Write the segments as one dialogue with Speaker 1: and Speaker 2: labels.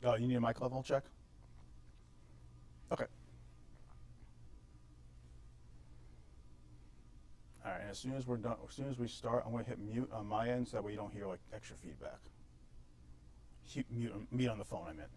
Speaker 1: Oh, you need a mic level check? Okay. All right, and as soon as we're done, as soon as we start, I'm going to hit mute on my end so that way you don't hear like extra feedback. Mute on the phone, I meant.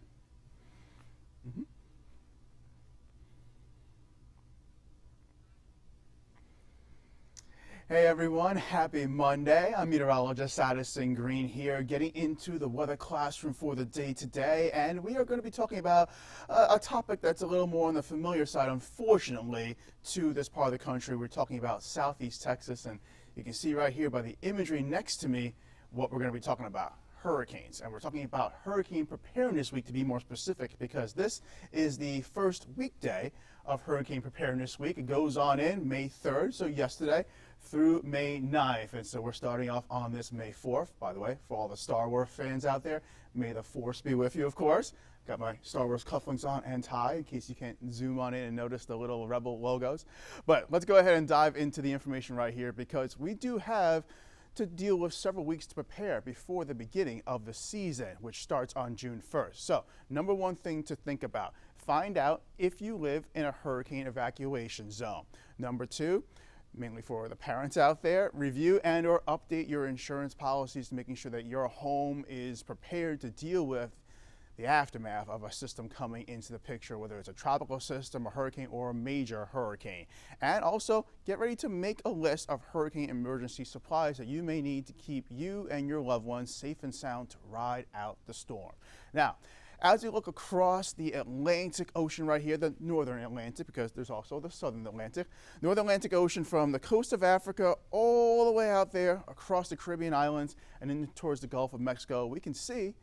Speaker 1: Hey everyone, happy Monday. I'm Meteorologist Addison Green here, getting into the weather classroom for the day today, and we are going to be talking about a topic that's a little more on the familiar side, unfortunately, to this part of the country. We're talking about Southeast Texas, and you can see right here by the imagery next to me what we're going to be talking about. Hurricanes, and we're talking about Hurricane Preparedness Week to be more specific, because this is the first weekday of Hurricane Preparedness Week. It goes on in May 3rd, so yesterday, through May 9th, and so we're starting off on this May 4th. By the way, for all the Star Wars fans out there, may the Force be with you, of course. Got my Star Wars cufflinks on and tie in case you can't zoom on in and notice the little Rebel logos. But let's go ahead and dive into the information right here, because we do have to deal with several weeks to prepare before the beginning of the season, which starts on June 1st. So, number one thing to think about, find out if you live in a hurricane evacuation zone. Number two, mainly for the parents out there, review and or update your insurance policies, making sure that your home is prepared to deal with the aftermath of a system coming into the picture, whether it's a tropical system, a hurricane, or a major hurricane. And also get ready to make a list of hurricane emergency supplies that you may need to keep you and your loved ones safe and sound to ride out the storm. Now, as you look across the Atlantic Ocean right here, the Northern Atlantic, because there's also the Southern Atlantic, Northern Atlantic Ocean from the coast of Africa all the way out there across the Caribbean islands and in towards the Gulf of Mexico, we can see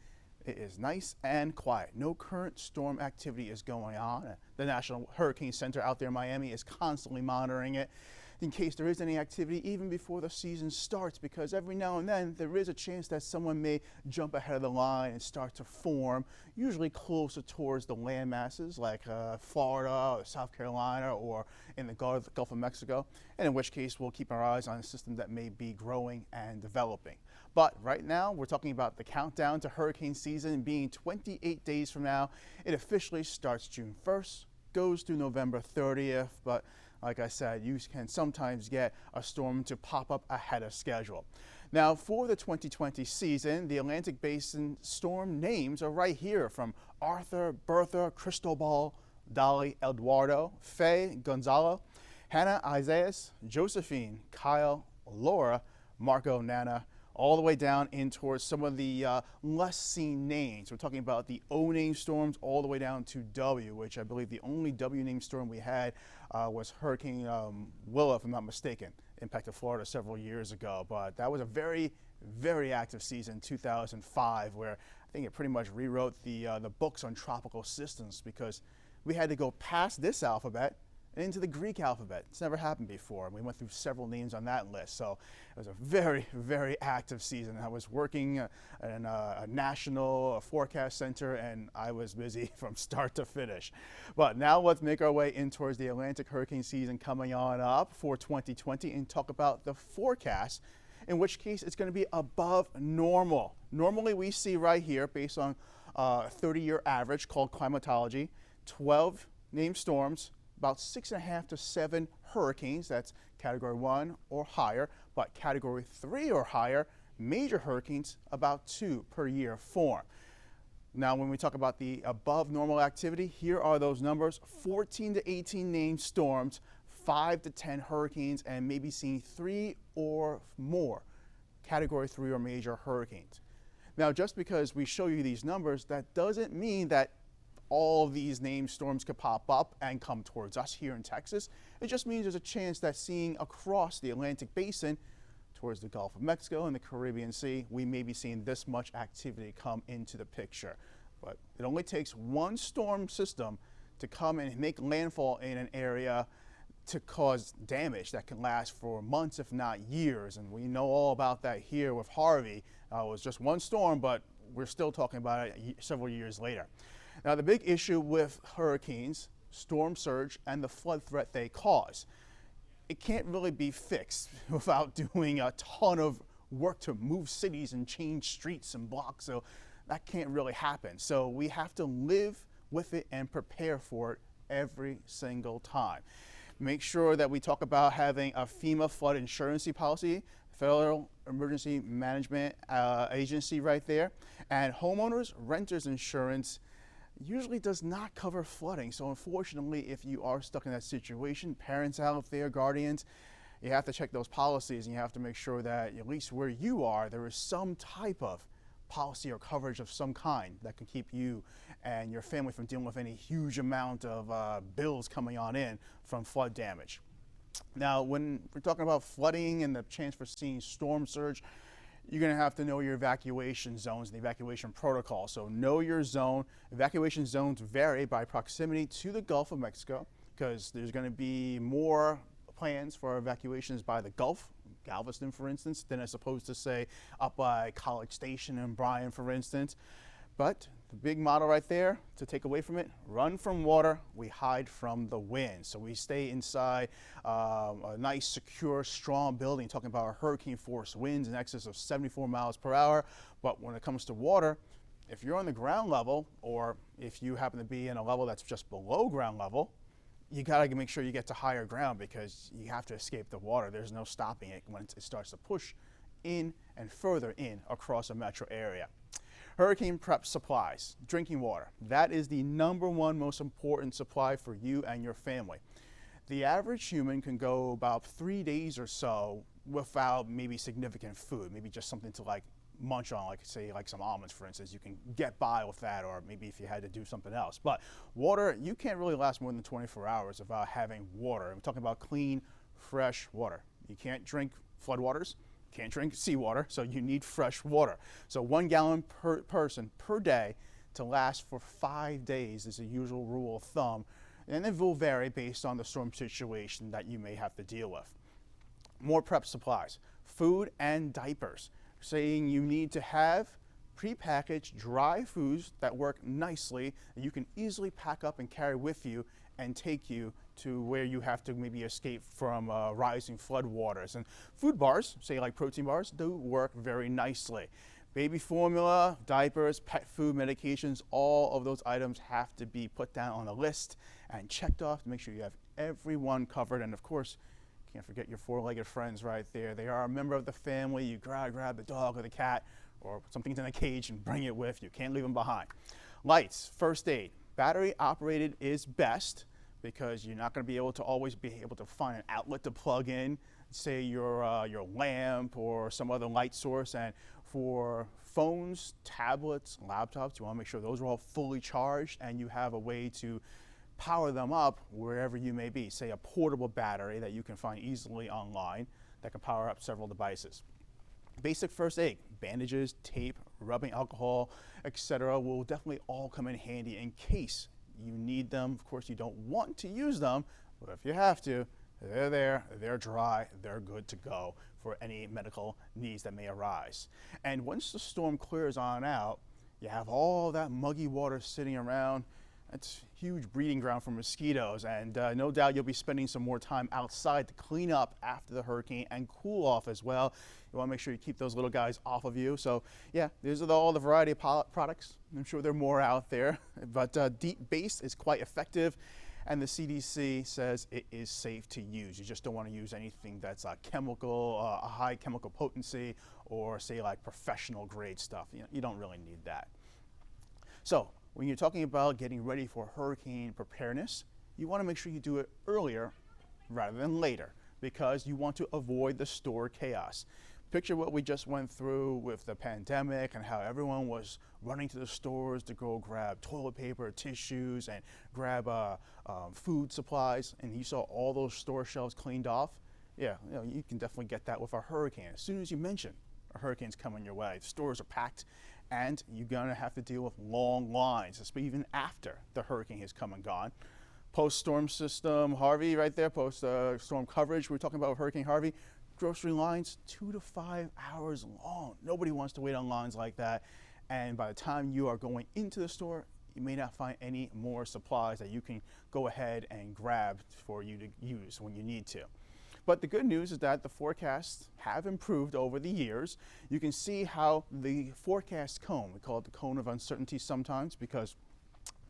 Speaker 1: it is nice and quiet. No current storm activity is going on. The National Hurricane Center out there in Miami is constantly monitoring it in case there is any activity even before the season starts, because every now and then there is a chance that someone may jump ahead of the line and start to form, usually closer towards the land masses like Florida or South Carolina or in the Gulf of Mexico, and in which case we'll keep our eyes on a system that may be growing and developing. But right now we're talking about the countdown to hurricane season being 28 days from now. It officially starts June 1st, goes through November 30th, but like I said, you can sometimes get a storm to pop up ahead of schedule. Now, for the 2020 season, the Atlantic Basin storm names are right here, from Arthur, Bertha, Cristobal, Dolly, Eduardo, Faye, Gonzalo, Hannah, Isaias, Josephine, Kyle, Laura, Marco, Nana, all the way down in towards some of the less seen names. We're talking about the O name storms all the way down to W, which I believe the only W name storm we had was Hurricane Willa, if I'm not mistaken, impacted Florida several years ago. But that was a very, very active season, 2005, where I think it pretty much rewrote the books on tropical systems, because we had to go past this alphabet and into the Greek alphabet. It's never happened before. We went through several names on that list. So it was a very, very active season. I was working in a national forecast center, and I was busy from start to finish. But now let's make our way in towards the Atlantic hurricane season coming on up for 2020 and talk about the forecast, in which case it's going to be above normal. Normally we see right here, based on a 30-year average called climatology, 12 named storms, about 6.5 to 7 hurricanes, that's category 1 or higher, but category 3 or higher, major hurricanes, about 2 per year form. Now, when we talk about the above normal activity, here are those numbers: 14 to 18 named storms, 5 to 10 hurricanes, and maybe seeing 3 or more category 3 or major hurricanes. Now, just because we show you these numbers, that doesn't mean that all of these named storms could pop up and come towards us here in Texas. It just means there's a chance that seeing across the Atlantic Basin towards the Gulf of Mexico and the Caribbean Sea, we may be seeing this much activity come into the picture. But it only takes one storm system to come and make landfall in an area to cause damage that can last for months, if not years. And we know all about that here with Harvey. It was just one storm, but we're still talking about it several years later. Now, the big issue with hurricanes, storm surge, and the flood threat they cause, it can't really be fixed without doing a ton of work to move cities and change streets and blocks. So that can't really happen. So we have to live with it and prepare for it every single time. Make sure that we talk about having a FEMA flood insurance policy, Federal Emergency Management Agency right there. And homeowners, renters insurance usually does not cover flooding. So unfortunately, if you are stuck in that situation, parents out there, guardians, you have to check those policies and you have to make sure that at least where you are, there is some type of policy or coverage of some kind that can keep you and your family from dealing with any huge amount of bills coming on in from flood damage. Now, when we're talking about flooding and the chance for seeing storm surge, you're going to have to know your evacuation zones, the evacuation protocol. So know your zone. Evacuation zones vary by proximity to the Gulf of Mexico, because there's going to be more plans for evacuations by the Gulf, Galveston, for instance, than as opposed to, say, up by College Station and Bryan, for instance. But the big motto right there to take away from it: run from water, we hide from the wind. So we stay inside a nice, secure, strong building, talking about hurricane force winds in excess of 74 miles per hour. But when it comes to water, if you're on the ground level, or if you happen to be in a level that's just below ground level, you gotta make sure you get to higher ground, because you have to escape the water. There's no stopping it when it starts to push in and further in across a metro area. Hurricane prep supplies, drinking water. That is the #1 most important supply for you and your family. The average human can go about 3 days or so without maybe significant food, maybe just something to like munch on, like say like some almonds, for instance. You can get by with that, or maybe if you had to do something else. But water, you can't really last more than 24 hours without having water. I'm talking about clean, fresh water. You can't drink floodwaters, can't drink seawater, so you need fresh water. So 1 gallon per person per day to last for 5 days is a usual rule of thumb, and it will vary based on the storm situation that you may have to deal with. More prep supplies, food and diapers. Saying you need to have prepackaged dry foods that work nicely, that you can easily pack up and carry with you and take you to where you have to maybe escape from rising flood waters. And food bars, say like protein bars, do work very nicely. Baby formula, diapers, pet food, medications, all of those items have to be put down on a list and checked off to make sure you have everyone covered. And of course, can't forget your 4-legged friends right there. They are a member of the family. You grab the dog or the cat or something's in a cage and bring it with you. Can't leave them behind. Lights, first aid. Battery operated is best, because you're not going to be able to always be able to find an outlet to plug in, say your lamp or some other light source. And for phones, tablets, laptops, you want to make sure those are all fully charged and you have a way to power them up wherever you may be. Say a portable battery that you can find easily online that can power up several devices. Basic first aid, bandages, tape, rubbing alcohol, etc. will definitely all come in handy in case you need them. Of course, you don't want to use them, but if you have to, they're there, they're dry, they're good to go for any medical needs that may arise. And once the storm clears on out, you have all that muggy water sitting around. That's huge breeding ground for mosquitoes, and no doubt you'll be spending some more time outside to clean up after the hurricane and cool off as well. You want to make sure you keep those little guys off of you. So yeah, these are all the variety of products. I'm sure there are more out there, but Deep Base is quite effective, and the CDC says it is safe to use. You just don't want to use anything that's a chemical, a high chemical potency, or say like professional grade stuff. You don't really need that. So when you're talking about getting ready for hurricane preparedness, you want to make sure you do it earlier rather than later, because you want to avoid the store chaos. Picture what we just went through with the pandemic and how everyone was running to the stores to go grab toilet paper, tissues, and grab food supplies, and you saw all those store shelves cleaned off. Yeah, you can definitely get that with a hurricane. As soon as you mention a hurricane's coming your way, the stores are packed, and you're gonna have to deal with long lines, even after the hurricane has come and gone. Post-storm system Harvey right there, post-storm coverage, we're talking about Hurricane Harvey, grocery lines 2 to 5 hours long. Nobody wants to wait on lines like that. And by the time you are going into the store, you may not find any more supplies that you can go ahead and grab for you to use when you need to. But the good news is that the forecasts have improved over the years. You can see how the forecast cone, we call it the cone of uncertainty sometimes because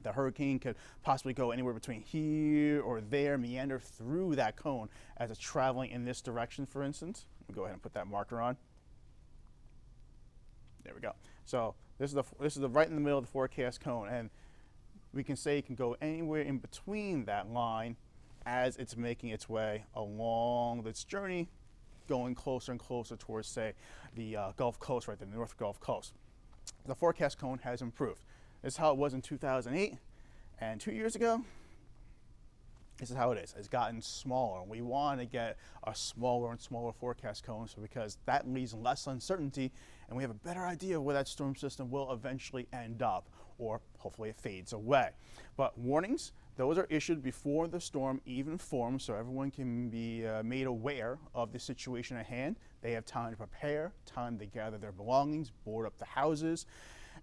Speaker 1: the hurricane could possibly go anywhere between here or there, meander through that cone as it's traveling in this direction, for instance. We'll go ahead and put that marker on. There we go. So this is the right in the middle of the forecast cone, and we can say it can go anywhere in between that line as it's making its way along this journey, going closer and closer towards, say, the Gulf Coast, right, the North Gulf Coast. The forecast cone has improved. This is how it was in 2008, and 2 years ago, this is how it is. It's gotten smaller. We want to get a smaller and smaller forecast cone because that leaves less uncertainty, and we have a better idea of where that storm system will eventually end up, or hopefully it fades away. But warnings, those are issued before the storm even forms, so everyone can be made aware of the situation at hand. They have time to prepare, time to gather their belongings, board up the houses,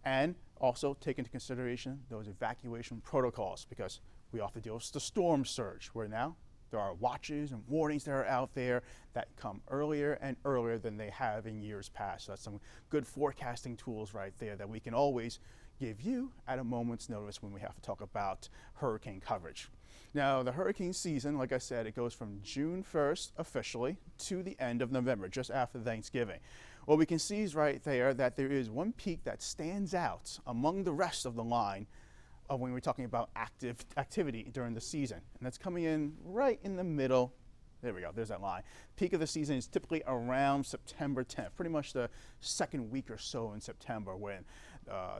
Speaker 1: and also take into consideration those evacuation protocols, because we often deal with the storm surge, where now there are watches and warnings that are out there that come earlier and earlier than they have in years past. So that's some good forecasting tools right there that we can always give you at a moment's notice when we have to talk about hurricane coverage. Now, the hurricane season, like I said, it goes from June 1st officially to the end of November, just after Thanksgiving. What we can see is right there that there is one peak that stands out among the rest of the line of when we're talking about activity during the season. And that's coming in right in the middle. There we go, there's that line. Peak of the season is typically around September 10th, pretty much the second week or so in September, when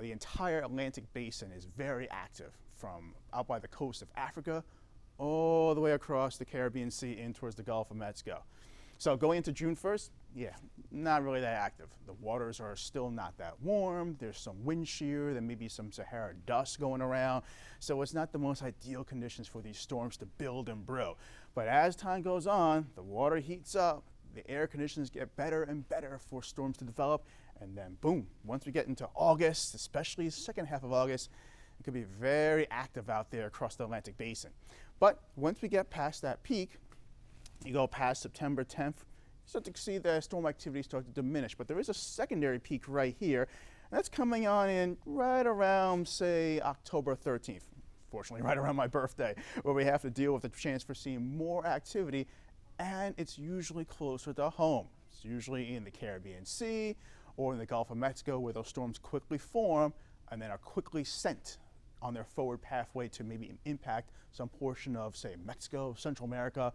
Speaker 1: the entire Atlantic basin is very active, from out by the coast of Africa all the way across the Caribbean Sea in towards the Gulf of Mexico. So going into June 1st, yeah, not really that active. The waters are still not that warm. There's some wind shear. There may be some Sahara dust going around. So it's not the most ideal conditions for these storms to build and brew. But as time goes on, the water heats up, the air conditions get better and better for storms to develop. And then boom, once we get into August, especially the second half of August, it could be very active out there across the Atlantic basin. But once we get past that peak, you go past September 10th, you start to see the storm activity start to diminish. But there is a secondary peak right here, and that's coming on in right around, say, October 13th. Fortunately, right around my birthday, where we have to deal with the chance for seeing more activity, and it's usually closer to home. It's usually in the Caribbean Sea or in the Gulf of Mexico, where those storms quickly form and then are quickly sent on their forward pathway to maybe impact some portion of, say, Mexico, Central America,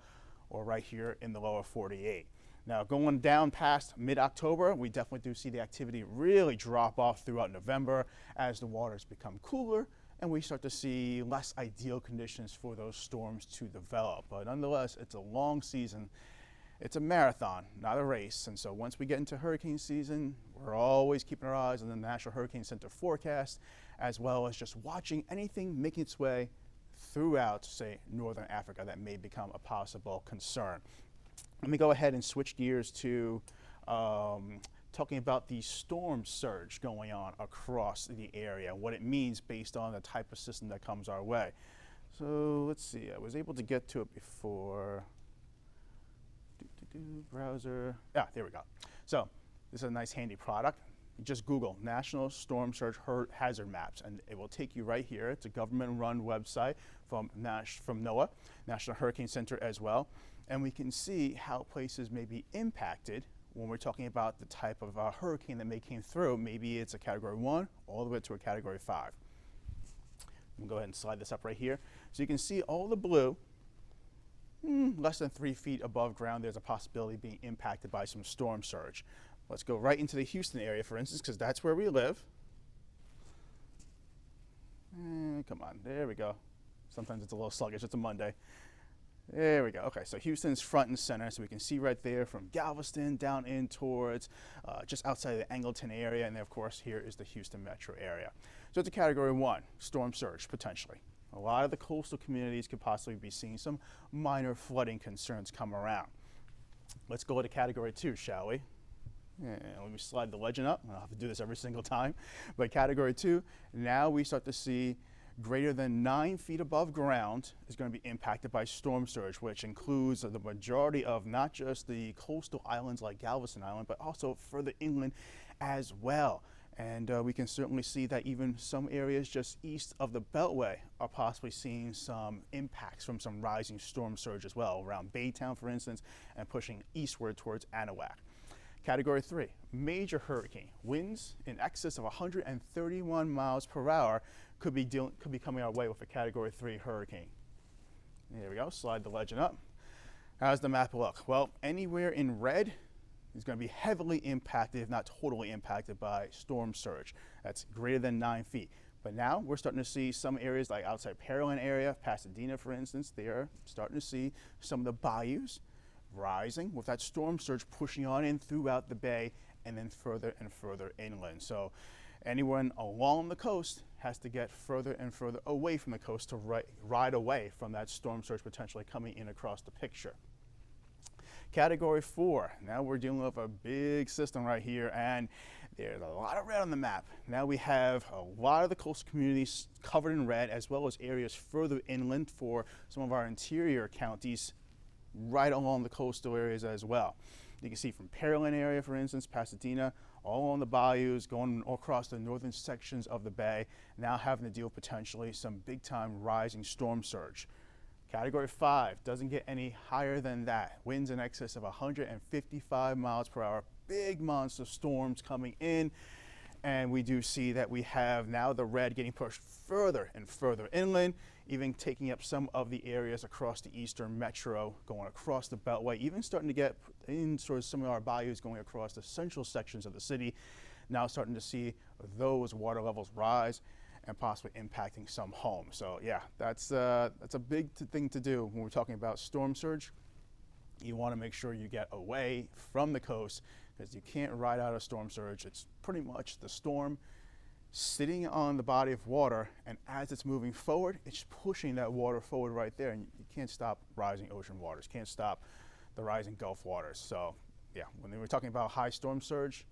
Speaker 1: or right here in the lower 48. Now, going down past mid-October, we definitely do see the activity really drop off throughout November as the waters become cooler and we start to see less ideal conditions for those storms to develop. But nonetheless, it's a long season. It's a marathon, not a race. And so once we get into hurricane season, we're always keeping our eyes on the National Hurricane Center forecast, as well as just watching anything making its way throughout, say, northern Africa that may become a possible concern. Let me go ahead and switch gears to talking about the storm surge going on across the area, what it means based on the type of system that comes our way. So let's see, I was able to get to it before. Browser, there we go. So this is a nice handy product. You just Google National Storm Surge Hazard Maps, and it will take you right here. It's a government-run website from NOAA, National Hurricane Center as well. And we can see how places may be impacted when we're talking about the type of hurricane that may came through. Maybe it's a Category 1 all the way to a Category 5. We'll go ahead and slide this up right here. So you can see all the blue, less than 3 feet above ground, there's a possibility of being impacted by some storm surge. Let's go right into the Houston area, for instance, because that's where we live. Come on, there we go. Sometimes it's a little sluggish, it's a Monday. There we go. Okay, so Houston's front and center, so we can see right there from Galveston down in towards just outside of the Angleton area, and then of course here is the Houston metro area. So it's a Category 1, storm surge potentially. A lot of the coastal communities could possibly be seeing some minor flooding concerns come around. Let's go to Category 2, shall we? Let me slide the legend up. I'll have to do this every single time. But Category 2, now we start to see greater than 9 feet above ground is going to be impacted by storm surge, which includes the majority of not just the coastal islands like Galveston Island, but also further inland as well. And we can certainly see that even some areas just east of the Beltway are possibly seeing some impacts from some rising storm surge as well, around Baytown, for instance, and pushing eastward towards Anahuac. Category 3, major hurricane. Winds in excess of 131 miles per hour could be coming our way with a Category 3 hurricane. There we go, slide the legend up. How's the map look? Well, anywhere in red is going to be heavily impacted, if not totally impacted, by storm surge. That's greater than 9 feet. But now we're starting to see some areas like outside Pearland area, Pasadena, for instance, they're starting to see some of the bayous rising with that storm surge pushing on in throughout the bay and then further and further inland. So anyone along the coast has to get further and further away from the coast to ride away from that storm surge potentially coming in across the picture. Category 4, now we're dealing with a big system right here, and there's a lot of red on the map. Now we have a lot of the coastal communities covered in red, as well as areas further inland for some of our interior counties right along the coastal areas as well. You can see from Pearland area, for instance, Pasadena, all on the bayous, going across the northern sections of the bay, now having to deal with potentially some big time rising storm surge. Category 5 doesn't get any higher than that. Winds in excess of 155 miles per hour, big monster storms coming in. And we do see that we have now the red getting pushed further and further inland, even taking up some of the areas across the eastern metro, going across the Beltway, even starting to get in sort of some of our bayous going across the central sections of the city. Now starting to see those water levels rise and possibly impacting some homes. So yeah, that's a big thing to do when we're talking about storm surge. You want to make sure you get away from the coast, because you can't ride out a storm surge. It's pretty much the storm sitting on the body of water, and as it's moving forward, it's pushing that water forward right there, and you can't stop rising ocean waters, can't stop the rising Gulf waters. So yeah, when we're talking about high storm surge,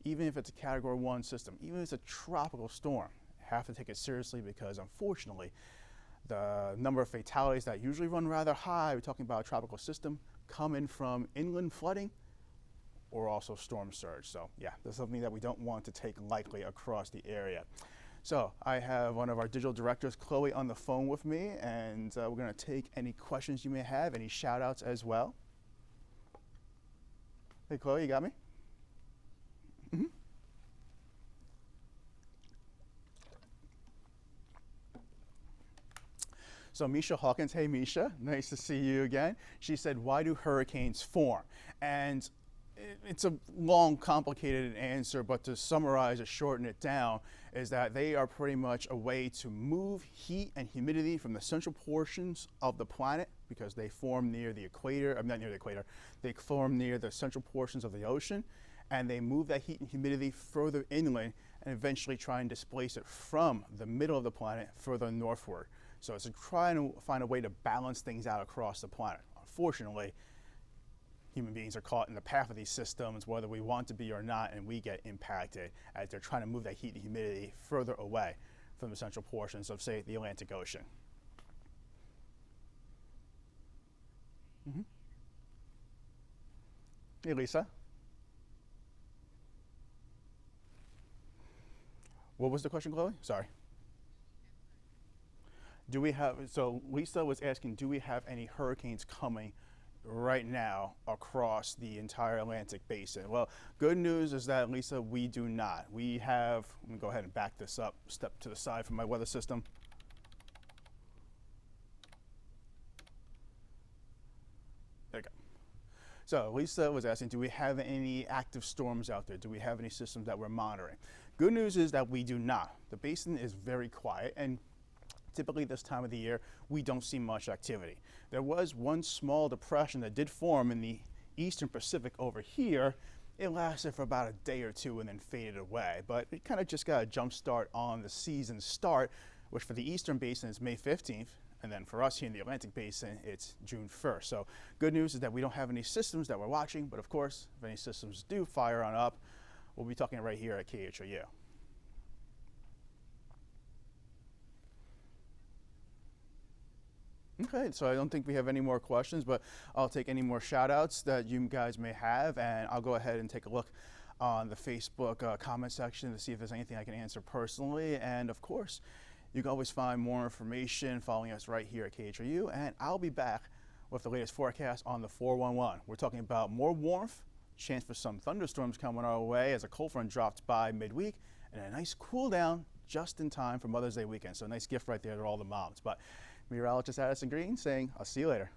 Speaker 1: even if it's a Category 1 system, even if it's a tropical storm, have to take it seriously, because unfortunately the number of fatalities that usually run rather high, we're talking about a tropical system, come in from inland flooding or also storm surge. So yeah, that's something that we don't want to take lightly across the area. So I have one of our digital directors, Chloe, on the phone with me, and we're going to take any questions you may have, any shout outs as well. Hey Chloe, you got me? Mm-hmm. So Misha Hawkins, hey Misha, nice to see you again. She said, why do hurricanes form? And it's a long, complicated answer, but to summarize and shorten it down, is that they are pretty much a way to move heat and humidity from the central portions of the planet, because they form near the equator, not near the equator, they form near the central portions of the ocean, and they move that heat and humidity further inland and eventually try and displace it from the middle of the planet further northward. So it's trying to find a way to balance things out across the planet. Unfortunately, human beings are caught in the path of these systems, whether we want to be or not, and we get impacted as they're trying to move that heat and humidity further away from the central portions of, say, the Atlantic Ocean. Mm-hmm. Hey, Lisa. What was the question, Chloe? Sorry. Do we have, so Lisa was asking, do we have any hurricanes coming right now across the entire Atlantic basin? Well, good news is that, Lisa, we do not. We have, let me go ahead and back this up, step to the side from my weather system. There we go. So Lisa was asking, do we have any active storms out there? Do we have any systems that we're monitoring? Good news is that we do not. The basin is very quiet, and typically this time of the year, we don't see much activity. There was one small depression that did form in the eastern Pacific over here. It lasted for about a day or two and then faded away, but it kind of just got a jump start on the season start, which for the eastern basin is May 15th, and then for us here in the Atlantic basin, it's June 1st. So good news is that we don't have any systems that we're watching, but of course, if any systems do fire on up, we'll be talking right here at KHOU. Okay, so I don't think we have any more questions, but I'll take any more shout outs that you guys may have, and I'll go ahead and take a look on the Facebook comment section to see if there's anything I can answer personally. And of course, you can always find more information following us right here at KHOU, and I'll be back with the latest forecast on the 411. We're talking about more warmth, chance for some thunderstorms coming our way as a cold front drops by midweek, and a nice cool down just in time for Mother's Day weekend. So a nice gift right there to all the moms. But meteorologist Addison Green saying, I'll see you later.